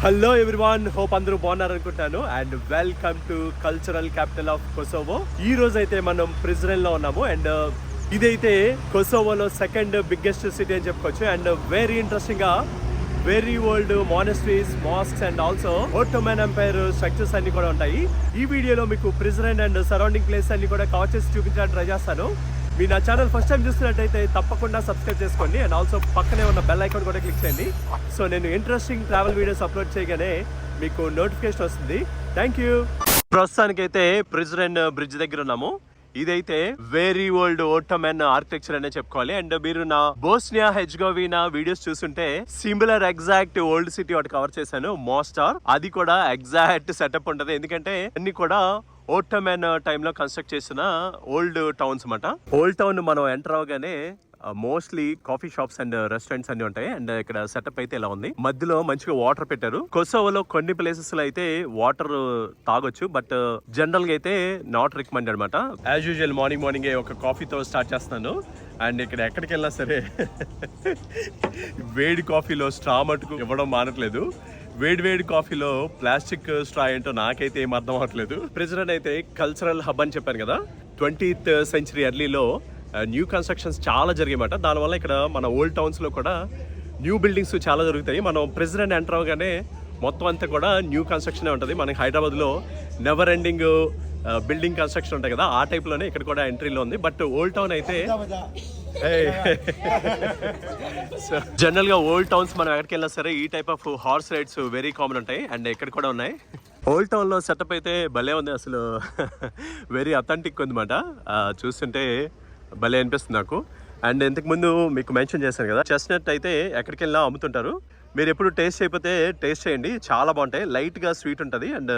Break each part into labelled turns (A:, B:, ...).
A: Hello everyone, hope అందరూ బాగున్నారు అనుకుంటాను. And welcome to cultural capital of Kosovo. ఈ రోజు అయితే మనం ప్రిజ్రెన్ లో ఉన్నాము. అండ్ ఇదైతే కొసోవోలో సెకండ్ బిగ్గెస్ట్ సిటీ అని చెప్పుకోవచ్చు. అండ్ వెరీ ఇంట్రెస్టింగ్ గా very old monasteries, mosques and also Ottoman empire structures అన్ని కూడా ఉంటాయి. ఈ వీడియోలో మీకు ప్రిజ్రెన్ అండ్ సరౌండింగ్ ప్లేస్ అన్ని కూడా కవర్ చేసి చూపించడానికి ట్రై చేస్తాను. మీరు నా ఛానల్ ఫస్ట్ టైం చూస్తున్నట్టయితే తప్పకుండా సబ్స్క్రైబ్ చేసుకోండి. అండ్ ఆల్సో పక్కనే ఉన్న బెల్ ఐకాన్ కూడా క్లిక్ చేయండి. సో నేను ఇంట్రెస్టింగ్ ట్రావెల్ వీడియోస్ అప్లోడ్ చేయగానే మీకు నోటిఫికేషన్ వస్తుంది. Thank you. ప్రస్తుతానికైతే ప్రిజ్రెన్ బ్రిడ్జ్ దగ్గర ఉన్నాము. ఇదైతే వెరీ ఓల్డ్ ఒట్టోమన్ ఆర్కిటెక్చర్ అనే చెప్పుకోవాలి. అండ్ మీరు నా బోస్నియా హెర్జగోవినా వీడియోస్ చూస్తుంటే సిమిలర్ ఎగ్జాక్ట్ ఓల్డ్ సిటీ ఒకటి కవర్ చేశాను, మోస్టార్. అది కూడా ఎగ్జాక్ట్ సెటప్ ఉంటది. ఎందుకంటే అన్ని కూడా ఒట్టోమన్ టైంలో కన్స్ట్రక్ట్ చేసిన ఓల్డ్ టౌన్స్ అన్నమాట. ఓల్డ్ టౌన్ మనం ఎంటర్ అవగానే mostly coffee shops and restaurants అన్ని ఉంటాయి. అండ్ ఇక్కడ సెటప్ అయితే ఇలా ఉంది. మధ్యలో మంచిగా వాటర్ పెట్టారు. కొసోవోలో కొన్ని ప్లేసెస్ లో అయితే వాటర్ తాగొచ్చు, బట్ జనరల్ గా అయితే నాట్ రికమెండెడ్ అనమాట. యాజ్ యూజువల్ మార్నింగ్ ఒక కాఫీతో స్టార్ట్ చేస్తున్నాను. అండ్ ఇక్కడ ఎక్కడికి వెళ్ళినా సరే వేడి కాఫీలో స్ట్రా మటుకు ఇవ్వడం మానట్లేదు. వేడి కాఫీలో ప్లాస్టిక్ స్ట్రా ఏంటో నాకైతే ఏం అర్థం అవ్వట్లేదు. ప్రిజ్రెన్ అయితే కల్చరల్ హబ్ అని చెప్పాను కదా. 20th century ఎర్లీలో న్యూ కన్స్ట్రక్షన్స్ చాలా జరిగాయన్నమాట. దానివల్ల ఇక్కడ మన ఓల్డ్ టౌన్స్ లో కూడా న్యూ బిల్డింగ్స్ చాలా జరుగుతాయి. మనం ప్రిజ్రెన్ ఎంటర్ అవగానే మొత్తం అంతా కూడా న్యూ కన్స్ట్రక్షన్ ఉంటుంది. మనకి హైదరాబాద్ లో నెవర్ ఎండింగ్ బిల్డింగ్ కన్స్ట్రక్షన్ ఉంటాయి కదా, ఆ టైప్ లోనే ఇక్కడ కూడా ఎంట్రీలో ఉంది. బట్ ఓల్డ్ టౌన్ అయితే జనరల్ గా ఓల్డ్ టౌన్స్ మనం ఎక్కడికి వెళ్ళినా సరే ఈ type of horse rides very common ఉంటాయి. అండ్ ఇక్కడ కూడా ఉన్నాయి. ఓల్డ్ టౌన్ లో సెటప్ అయితే భలే ఉంది, అసలు వెరీ అథెంటిక్ ఉందన్నమాట. చూస్తుంటే భలే అనిపిస్తుంది నాకు. అండ్ ఇంతకు ముందు మీకు మెన్షన్ చేశాను కదా, చెస్ట్నట్ అయితే ఎక్కడికి వెళ్ళినా అమ్ముతుంటారు. మీరు ఎప్పుడు టేస్ట్ అయిపోతే టేస్ట్ చేయండి, చాలా బాగుంటాయి. లైట్ గా స్వీట్ ఉంటుంది అండ్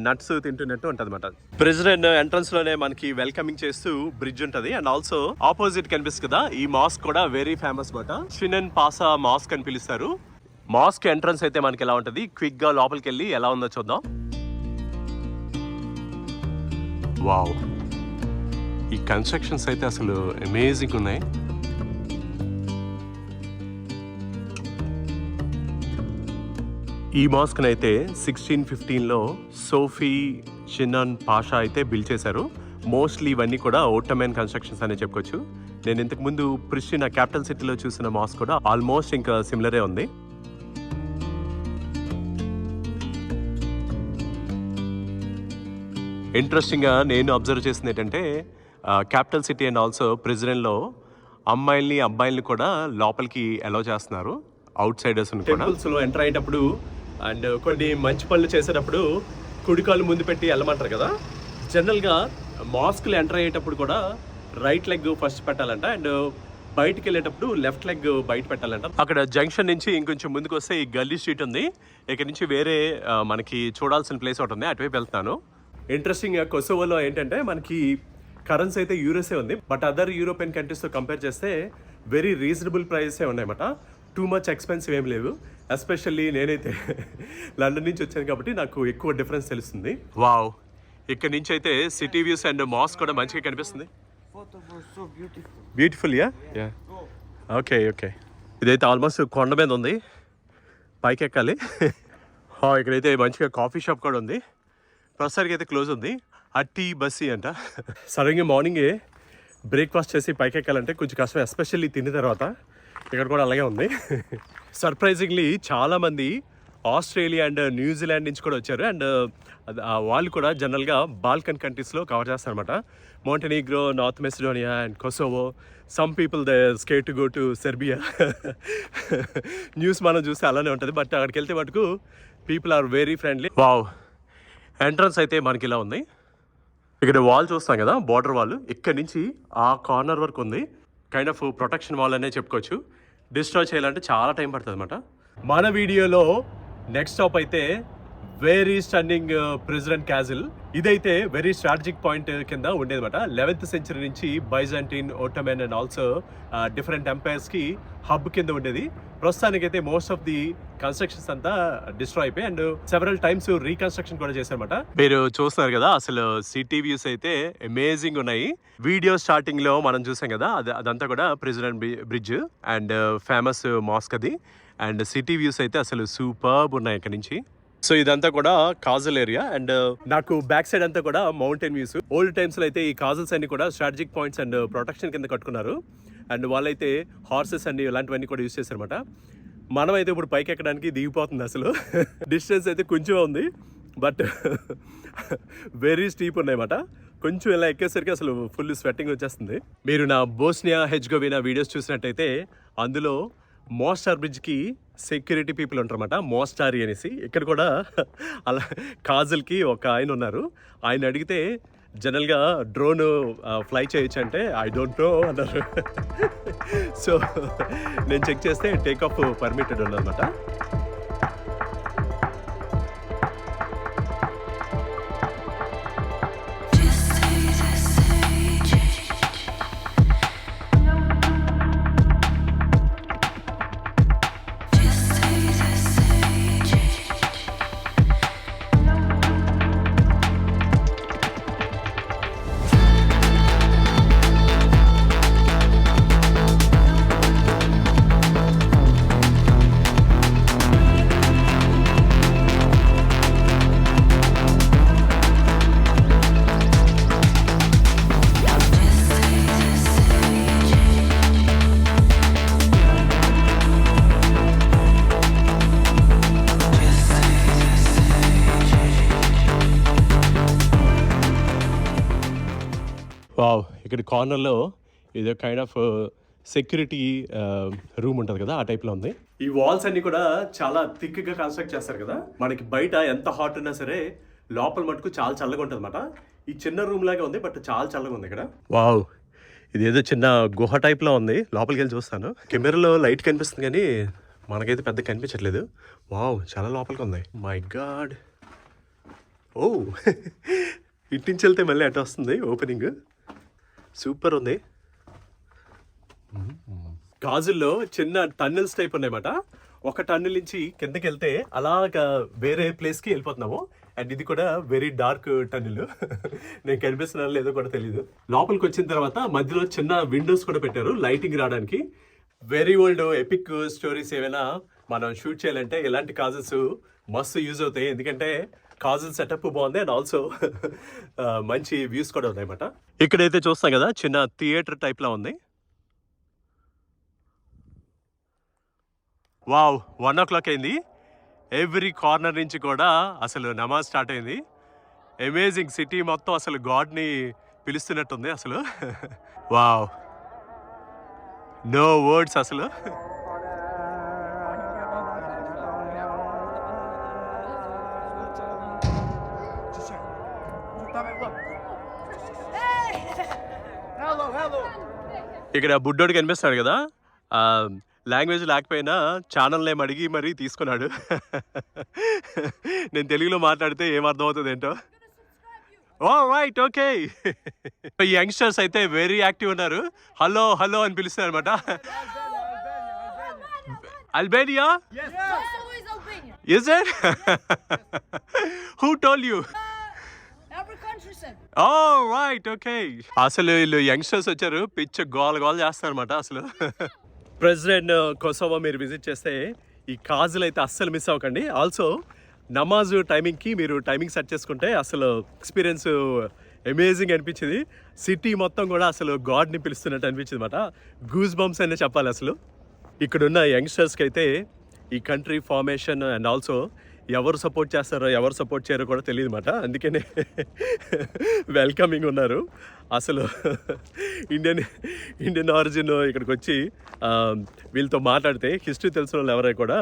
A: నట్స్ తింటున్నట్టు ఉంటుంది అనమాట. ప్రిజ్రెన్ ఎంట్రన్స్ లోనే మనకి వెల్కమింగ్ చేస్తూ బ్రిడ్జ్ ఉంటుంది. అండ్ ఆల్సో ఆపోజిట్ కనిపిస్తుంది కదా, ఈ మాస్క్ కూడా వెరీ ఫేమస్ అనమాట. సినన్ పాసా మాస్క్ అని పిలుస్తారు. మాస్క్ ఎంట్రన్స్ అయితే మనకి ఎలా ఉంటుంది, క్విక్ గా లోపలికి వెళ్ళి ఎలా ఉందో చూద్దాం. వావ్, ఈ కన్స్ట్రక్షన్స్ అయితే అసలు అమేజింగ్ ఉన్నాయి. ఈ మాస్క్ అయితే 1615లో సోఫీ షినాన్ పాషా అయితే బిల్డ్ చేశారు. మోస్ట్లీ ఇవన్నీ కూడా ఒట్టోమన్ కన్స్ట్రక్షన్స్ అనే చెప్పుకోవచ్చు. నేను ఇంతకు ముందు ప్రిస్టినా క్యాపిటల్ సిటీలో చూసిన మాస్క్ కూడా ఆల్మోస్ట్ ఇంకా సిమిలరే ఉంది. ఇంట్రెస్టింగ్ గా నేను అబ్జర్వ్ చేసింది ఏంటంటే, క్యాపిటల్ సిటీ అండ్ ఆల్సో ప్రిజ్రెన్లో అబ్బాయిల్ని కూడా లోపలికి అలౌ చేస్తున్నారు, అవుట్ సైడర్స్ కూడా. టెంపుల్స్ లో ఎంటర్ అయ్యేటప్పుడు అండ్ కొన్ని మంచి పనులు చేసేటప్పుడు కుడికాలు ముందు పెట్టి వెళ్ళమంటారు కదా. జనరల్గా మాస్క్లు ఎంటర్ అయ్యేటప్పుడు కూడా రైట్ లెగ్ ఫస్ట్ పెట్టాలంట. అండ్ బయటికి వెళ్ళేటప్పుడు లెఫ్ట్ లెగ్ బయట పెట్టాలంట. అక్కడ జంక్షన్ నుంచి ఇంకొంచెం ముందుకు వస్తే ఈ గల్లీ స్ట్రీట్ ఉంది. ఇక్కడ నుంచి వేరే మనకి చూడాల్సిన ప్లేస్ ఒకటి ఉంది, అటువైపు వెళ్తాను. ఇంట్రెస్టింగ్ కొసోవోలో ఏంటంటే మనకి కరెన్సీ అయితే యూఎస్ఏ ఉంది, బట్ అదర్ యూరోపియన్ కంట్రీస్తో కంపేర్ చేస్తే వెరీ రీజనబుల్ ప్రైసే ఉన్నాయన్నమాట. టూ మచ్ ఎక్స్పెన్సివ్ ఏం లేవు. ఎస్పెషల్లీ నేనైతే లండన్ నుంచి వచ్చాను కాబట్టి నాకు ఎక్కువ డిఫరెన్స్ తెలుస్తుంది. వావ్, ఇక్కడ నుంచి అయితే సిటీ వ్యూస్ అండ్ మాస్క్ కూడా మంచిగా కనిపిస్తుంది. Beautiful yeah. ఓకే ఇదైతే ఆల్మోస్ట్ కొండ మీద ఉంది, పైకి ఎక్కాలి. ఇక్కడైతే మంచిగా కాఫీ షాప్ కూడా ఉంది. ప్రస్తుతానికి అయితే క్లోజ్ ఉంది. అట్టి బస్సీ అంట. సడన్గా మార్నింగే బ్రేక్ఫాస్ట్ చేసి పైకి ఎక్కాలంటే కొంచెం కష్టం, ఎస్పెషల్లీ తిన్న తర్వాత. ఇక్కడ కూడా అలాగే ఉంది. సర్ప్రైజింగ్లీ చాలామంది ఆస్ట్రేలియా అండ్ న్యూజిలాండ్ నుంచి కూడా వచ్చారు. అండ్ వాళ్ళు కూడా జనరల్గా బాల్కన్ కంట్రీస్లో కవర్ చేస్తారనమాట. Montenegro, North Macedonia and Kosovo. Some people they scared to go to Serbia. News మనం చూస్తే అలానే ఉంటుంది, బట్ అక్కడికి వెళ్తే మటుకు people are very friendly. Wow, entrance అయితే మనకి ఇలా ఉంది. ఇక్కడ వాల్ చూస్తాం కదా, బార్డర్ వాల్, ఇక్కడ నుంచి ఆ కార్నర్ వరకు ఉంది. కైండ్ ఆఫ్ ప్రొటెక్షన్ వాల్ అనే చెప్పుకోవచ్చు. డిస్ట్రాయ్ చేయాలంటే చాలా టైం పడుతుంది అనమాట. మన వీడియోలో నెక్స్ట్ స్టాప్ అయితే వెరీ స్టన్నింగ్ ప్రిజ్రెన్ క్యాసిల్. ఇదైతే వెరీ స్ట్రాటజిక్ పాయింట్ కింద ఉండేదన్నమాట. 11th century నుంచి Byzantine, Ottoman and also different empires కి హబ్ కింద ఉండేది. ప్రస్తుతానికైతే మోస్ట్ ఆఫ్ ది కన్స్ట్రక్షన్స్ అంతా డిస్ట్రాయ్ అయిపోయి అండ్ సెవెరల్ టైమ్స్ రీకన్స్ట్రక్షన్ కూడా చేశారన్నమాట. మీరు చూస్తున్నారు కదా, అసలు సిటీ వ్యూస్ అయితే అమేజింగ్ ఉన్నాయి. వీడియో స్టార్టింగ్ లో మనం చూసాం కదా, అదంతా కూడా Prizren bridge and famous mosque అది. అండ్ సిటీ వ్యూస్ అయితే అసలు సూపర్బ్ ఉన్నాయి ఇక్కడ నుంచి. సో ఇదంతా కూడా కాజల్ ఏరియా అండ్ నాకు బ్యాక్ సైడ్ అంతా కూడా మౌంటైన్ వ్యూస్. ఓల్డ్ టైమ్స్లో అయితే ఈ కాజల్స్ అన్ని కూడా స్ట్రాటజిక్ పాయింట్స్ అండ్ ప్రొటెక్షన్ కింద కట్టుకున్నారు. అండ్ వాళ్ళైతే హార్సెస్ అన్ని ఇలాంటివన్నీ కూడా యూస్ చేశారన్నమాట. మనం అయితే ఇప్పుడు పైకి ఎక్కడానికి దిగిపోతుంది. అసలు డిస్టెన్స్ అయితే కొంచెం ఉంది, బట్ వెరీ స్టీప్ ఉన్నాయన్నమాట. కొంచెం ఇలా ఎక్కేసరికి అసలు ఫుల్ స్వెట్టింగ్ వచ్చేస్తుంది. మీరు నా బోస్నియా హెర్జగోవినా వీడియోస్ చూసినట్టయితే అందులో మోస్టార్ బ్రిడ్జ్కి సెక్యూరిటీ పీపుల్ ఉంటారన్నమాట, మోస్టారి అనేసి. ఇక్కడ కూడా అలా కాజల్కి ఒక ఆయన ఉన్నారు. ఆయన అడిగితే జనరల్గా డ్రోన్ ఫ్లై చేయొచ్చు అంటే ఐ డోంట్ నో అన్నారు. సో నేను చెక్ చేస్తే టేక్ ఆఫ్ పర్మిటెడ్ ఉన్నదన్నమాట. వావ్, ఇక్కడ కార్నర్లో ఇదో కైండ్ ఆఫ్ సెక్యూరిటీ రూమ్ ఉంటుంది కదా, ఆ టైప్లో ఉంది. ఈ వాల్స్ అన్ని కూడా చాలా థిక్గా కన్స్ట్రక్ట్ చేస్తారు కదా. మనకి బయట ఎంత హాట్ ఉన్నా సరే లోపల మటుకు చాలా చల్లగా ఉంటుంది అనమాట. ఈ చిన్న రూమ్ లాగే ఉంది, బట్ చాలా చల్లగా ఉంది ఇక్కడ. వావ్, ఇది ఏదో చిన్న గుహ టైప్లో ఉంది. లోపలికి వెళ్ళి చూస్తాను. కెమెరాలో లైట్ కనిపిస్తుంది కానీ మనకైతే పెద్ద కనిపించట్లేదు. వావ్, చాలా లోపలికి ఉంది. మై గాడ్, ఓ ఇటు నుంచి వెళ్తే మళ్ళీ అటు వస్తుంది ఓపెనింగ్. సూపర్ ఉంది. గాజుల్లో చిన్న టన్నెల్స్ టైప్ ఉన్నాయన్నమాట. ఒక టన్నెల్ నుంచి కిందకి వెళ్తే అలాగా వేరే ప్లేస్కి వెళ్ళిపోతున్నాము. అండ్ ఇది కూడా వెరీ డార్క్ టన్నెల్. నేను కనిపిస్తున్నా లేదో కూడా తెలీదు. లోపలికి వచ్చిన తర్వాత మధ్యలో చిన్న విండోస్ కూడా పెట్టారు లైటింగ్ రావడానికి. వెరీ ఓల్డ్ ఎపిక్ స్టోరీస్ ఏమైనా మనం షూట్ చేయాలంటే ఇలాంటి కాజల్స్ మస్తు యూజ్ అవుతాయి. ఎందుకంటే కాజల్ సెటప్ బాగుంది అండ్ ఆల్సో మంచి వ్యూస్ కూడా ఉన్నాయన్నమాట. ఇక్కడైతే చూస్తాం కదా చిన్న థియేటర్ టైప్లో ఉంది. వావ్, 1 o'clock అయింది. ఎవ్రీ కార్నర్ నుంచి కూడా అసలు నమాజ్ స్టార్ట్ అయింది. అమేజింగ్, సిటీ మొత్తం అసలు గాడ్ని పిలుస్తున్నట్టుంది అసలు. వావ్, నో వర్డ్స్ అసలు. ఇక్కడ బుడ్డోడు కనిపిస్తాడు కదా, లాంగ్వేజ్ లేకపోయినా ఛానల్ నేమ్ అడిగి మరీ తీసుకున్నాడు. నేను తెలుగులో మాట్లాడితే ఏం అర్థం అవుతుంది ఏంటో. ఓ రైట్, ఓకే. ఈ యంగ్స్టర్స్ అయితే వెరీ యాక్టివ్ ఉన్నారు. హలో హలో అని పిలుస్తున్నారు అనమాట. Albania? Is it? Who told you? Oh right, okay. అసలు వీళ్ళు యంగ్స్టర్స్ వచ్చారు, పిచ్చ గోల గోల చేస్తారు అనమాట అసలు. ప్రెసిడెంట్ కొసోవో మీరు విజిట్ చేస్తే ఈ కాజులు అయితే అస్సలు మిస్ అవ్వకండి. ఆల్సో నమాజ్ టైమింగ్కి మీరు టైమింగ్ సెట్ చేసుకుంటే అసలు ఎక్స్పీరియన్స్ అమేజింగ్ అనిపించింది. సిటీ మొత్తం కూడా అసలు గాడ్ని పిలుస్తున్నట్టు అనిపించింది అనమాట. గూస్ బంప్స్ అనే చెప్పాలి అసలు. ఇక్కడున్న యంగ్స్టర్స్కి అయితే ఈ కంట్రీ ఫార్మేషన్ అండ్ ఆల్సో ఎవరు సపోర్ట్ చేస్తారో ఎవరు సపోర్ట్ చేయరో కూడా తెలియదు అనమాట. అందుకనే వెల్కమింగ్ ఉన్నారు. అసలు ఇండియన్ ఆరిజిన్ ఇక్కడికి వచ్చి వీళ్ళతో మాట్లాడితే హిస్టరీ తెలిసిన వాళ్ళు ఎవరైనా కూడా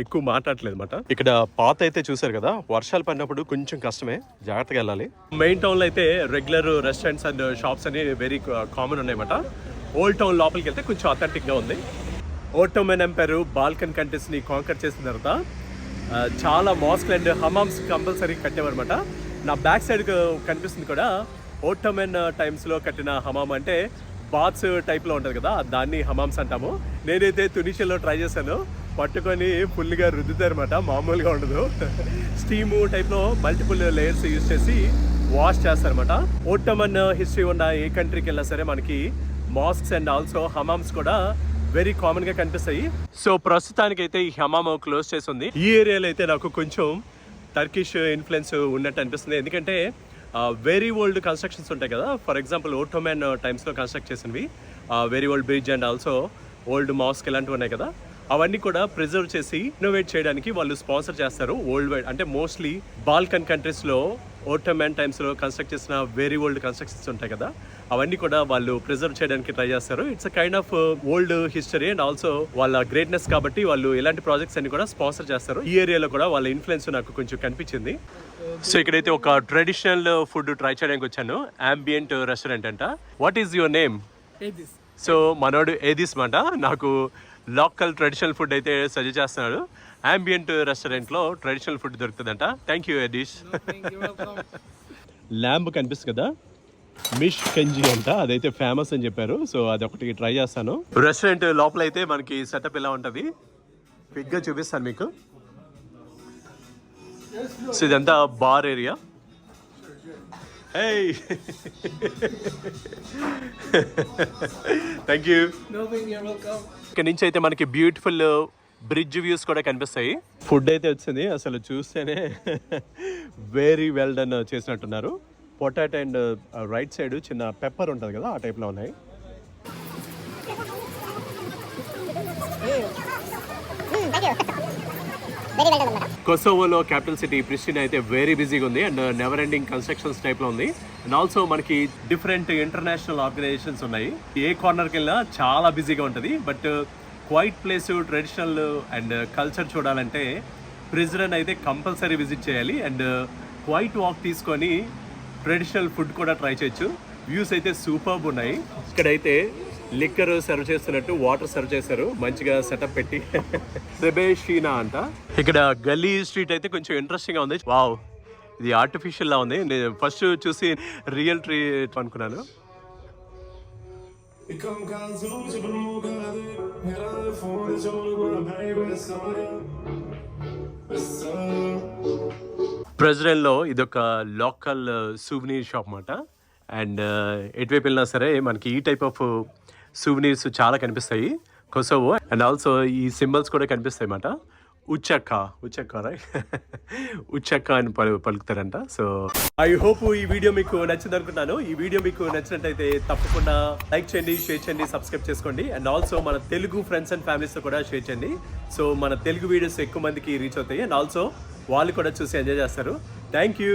A: ఎక్కువ మాట్లాడలేదు అనమాట. ఇక్కడ పాత అయితే చూసారు కదా, వర్షాలు పడినప్పుడు కొంచెం కష్టమే, జాగ్రత్తగా వెళ్ళాలి. మెయిన్ టౌన్లో అయితే రెగ్యులర్ రెస్టారెంట్స్ అండ్ షాప్స్ అని వెరీ కామన్ ఉన్నాయన్నమాట. ఓల్డ్ టౌన్ లోపలికి వెళ్తే కొంచెం అథెంటిక్గా ఉంది. ఓట్టోమన్ ఎంపైర్ బాల్కన్ కంట్రీస్ని కాంకర్ చేసిన తర్వాత చాలా మాస్క్ అండ్ హమామ్స్ కంపల్సరీ కట్టేవారనమాట. నా బ్యాక్ సైడ్ కనిపిస్తుంది కూడా ఓట్టోమన్ టైమ్స్లో కట్టిన హమామ్, అంటే బాత్స్ టైప్లో ఉంటుంది కదా, దాన్ని హమామ్స్ అంటాము. నేనైతే తునిషియాలో ట్రై చేశాను, పట్టుకొని ఫుల్గా రుద్దుతారనమాట, మామూలుగా ఉండదు. స్టీము టైప్లో మల్టిపుల్ లేయర్స్ యూజ్ చేసి వాష్ చేస్తారనమాట. ఓట్టోమన్ హిస్టరీ ఉన్న ఏ కంట్రీకి వెళ్ళినా సరే మనకి మాస్క్స్ అండ్ ఆల్సో హమామ్స్ కూడా వెరీ కామన్ గా కనిపిస్తాయి. సో ప్రస్తుతానికి అయితే ఈ హమామ్ క్లోజ్ చేసి ఉంది. ఈ ఏరియాలో అయితే నాకు కొంచెం టర్కిష్ ఇన్ఫ్లుయెన్స్ ఉన్నట్టు అనిపిస్తుంది. ఎందుకంటే వెరీ ఓల్డ్ కన్స్ట్రక్షన్స్ ఉంటాయి కదా, ఫర్ ఎగ్జాంపుల్ ఓటోమన్ టైమ్స్లో కన్స్ట్రక్ట్ చేసినవి, very old bridge and also old mask ఇలాంటివి ఉన్నాయి కదా, అవన్నీ కూడా ప్రిజర్వ్ చేసి ఇన్నోవేట్ చేయడానికి వాళ్ళు స్పాన్సర్ చేస్తారు. వరల్డ్ వైడ్ అంటే మోస్ట్లీ బాల్కన్ కంట్రీస్లో ఓటోమన్ టైమ్స్లో కన్స్ట్రక్ట్ చేసిన వెరీ ఓల్డ్ కన్స్ట్రక్షన్స్ ఉంటాయి కదా, అవన్నీ కూడా వాళ్ళు ప్రిజర్వ్ చేయడానికి ట్రై చేస్తారు. It's a kind of old history and also వాళ్ళ గ్రేట్నెస్ కాబట్టి వాళ్ళు ఇలాంటి ప్రాజెక్ట్స్ అన్ని కూడా స్పాన్సర్ చేస్తారు. ఈ ఏరియాలో కూడా వాళ్ళ ఇన్ఫ్లుయెన్స్ నాకు కొంచెం కనిపించింది. సో ఇక్కడైతే ఒక ట్రెడిషనల్ ఫుడ్ ట్రై చేయడానికి వచ్చాను. అంబియంట్ రెస్టారెంట్ అంట. What is your name? So మనోడు ఏదిస్ మాట నాకు లోకల్ ట్రెడిషనల్ ఫుడ్ అయితే సజెస్ట్ చేస్తున్నాడు. అంబియంట్ రెస్టారెంట్లో ట్రెడిషనల్ ఫుడ్ దొరుకుతుందంట. Thank you Edis. ల్యాంబ్ కనిపిస్తుంది కదా, మిష్ కెంజీ అంట, అదైతే ఫేమస్ అని చెప్పారు. సో అదొకటి ట్రై చేస్తాను. రెస్టారెంట్ లోపల అయితే మనకి సెటప్ ఎలా ఉంటుంది క్విక్గా చూపిస్తాను మీకు. సో ఇదంతా bar area. Hey. Thank you.
B: No, you're welcome.
A: ఇక్కడ నుంచి అయితే మనకి బ్యూటిఫుల్ బ్రిడ్జ్ వ్యూస్ కూడా కనిపిస్తాయి. ఫుడ్ అయితే వచ్చింది, అసలు చూస్తేనే వెరీ వెల్ డన్ చేసినట్టున్నారు. పొటాటో అండ్ రైట్ సైడ్ చిన్న పెప్పర్ ఉంటుంది కదా, ఆ టైప్లో ఉన్నాయి. కొసోవోలో క్యాపిటల్ సిటీ ప్రిస్టినా అయితే వెరీ బిజీగా ఉంది అండ్ నెవర్ ఎండింగ్ కన్స్ట్రక్షన్స్ టైప్లో ఉంది. అండ్ ఆల్సో మనకి డిఫరెంట్ ఇంటర్నేషనల్ ఆర్గనైజేషన్స్ ఉన్నాయి. ఏ కార్నర్కి వెళ్ళినా చాలా బిజీగా ఉంటుంది. But quiet place, traditional and culture చూడాలంటే ప్రిజ్రెన్ అయితే కంపల్సరీ విజిట్ చేయాలి. అండ్ క్వైట్ వాక్ తీసుకొని ట్రెడిషనల్ ఫుడ్ కూడా ట్రై చేయొచ్చు. వ్యూస్ అయితే సూపర్బ్ ఉన్నాయి. ఇక్కడైతే లిక్కర్ సర్వ్ చేస్తున్నట్టు వాటర్ సర్వ్ చేశారు, మంచిగా సెటప్ పెట్టి. సెబేషినా అంట. ఇక్కడ గల్లీ స్ట్రీట్ అయితే కొంచెం ఇంట్రెస్టింగ్ గా ఉంది. వావ్, ఇది ఆర్టిఫిషియల్ లా ఉంది. నేను ఫస్ట్ చూసి రియల్ ట్రీ అనుకున్నాను. ప్రిజ్రెన్ లో ఇదొక లోకల్ సూవెనీర్ షాప్ అన్నమాట. అండ్ ఎటువైపు వెళ్ళినా సరే మనకి ఈ టైప్ ఆఫ్ సూవెనీర్స్ చాలా కనిపిస్తాయి కొసోవో. అండ్ ఆల్సో ఈ సింబల్స్ కూడా కనిపిస్తాయి అన్నమాట. ఉచ్చక్క రైట్, ఉచ్చక్క అని పలుకుతారంట. సో ఐ హోప్ ఈ వీడియో మీకు నచ్చింది అనుకుంటున్నాను. ఈ వీడియో మీకు నచ్చినట్టయితే తప్పకుండా లైక్ చేయండి, షేర్ చేయండి, సబ్స్క్రైబ్ చేసుకోండి. అండ్ ఆల్సో మన తెలుగు ఫ్రెండ్స్ అండ్ ఫ్యామిలీస్తో కూడా షేర్ చేయండి. సో మన తెలుగు వీడియోస్ ఎక్కువ మందికి రీచ్ అవుతాయి అండ్ ఆల్సో వాళ్ళు కూడా చూసి ఎంజాయ్ చేస్తారు. Thank you.